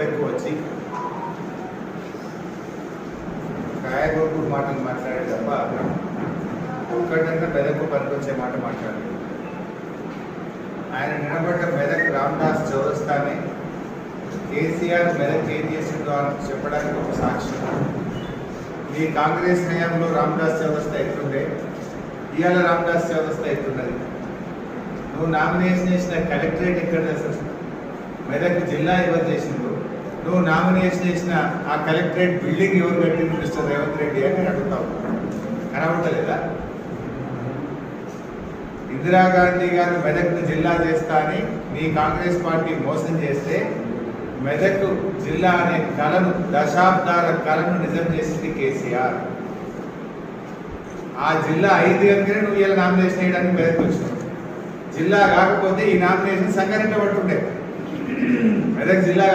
మెదక్కు వచ్చి కాయగూరు మాటలు మాట్లాడే తప్ప ఒక్కటంటే మెదక్కు పనికొచ్చే మాట మాట్లాడలేదు. ఆయన నిలబడ్డ మెదక్ రామదాస్ చౌరస్తానే కేసీఆర్ మెదక్ ఏం చేసిందో అని చెప్పడానికి ఒక సాక్ష్యం. ఈ కాంగ్రెస్ హయాంలో రామదాస్ చౌరస్తా ఎట్లుండే, ఇవాళ రామదాస్ చౌరస్తా ఎట్లున్నది. నువ్వు నామినేషన్ చేసిన కలెక్టరేట్ ఎక్కడ అసలు మెదక్ జిల్లా ఎవరు చేసిందో, నువ్వు నామినేషన్ చేసిన ఆ కలెక్టరేట్ బిల్డింగ్ ఎవరు కట్టింది మిస్టర్ రేవంత్ రెడ్డి అని అడుగుతావు. కనబడతలేదా? ఇందిరాగాంధీ గారు మెదక్ను జిల్లా చేస్తా అని మీ కాంగ్రెస్ పార్టీ మోసం చేస్తే మెదక్ జిల్లా అనే కళను, దశాబ్దాల కళను నిజం చేసింది కేసీఆర్. ఆ జిల్లా అయింది కనుకనే నువ్వు ఇలా నామినేషన్ వేయడానికి మెదక్ వచ్చినావు. జిల్లా కాకపోతే ఈ నామినేషన్ సంఘటన పడుతుండే. మెదక్ జిల్లా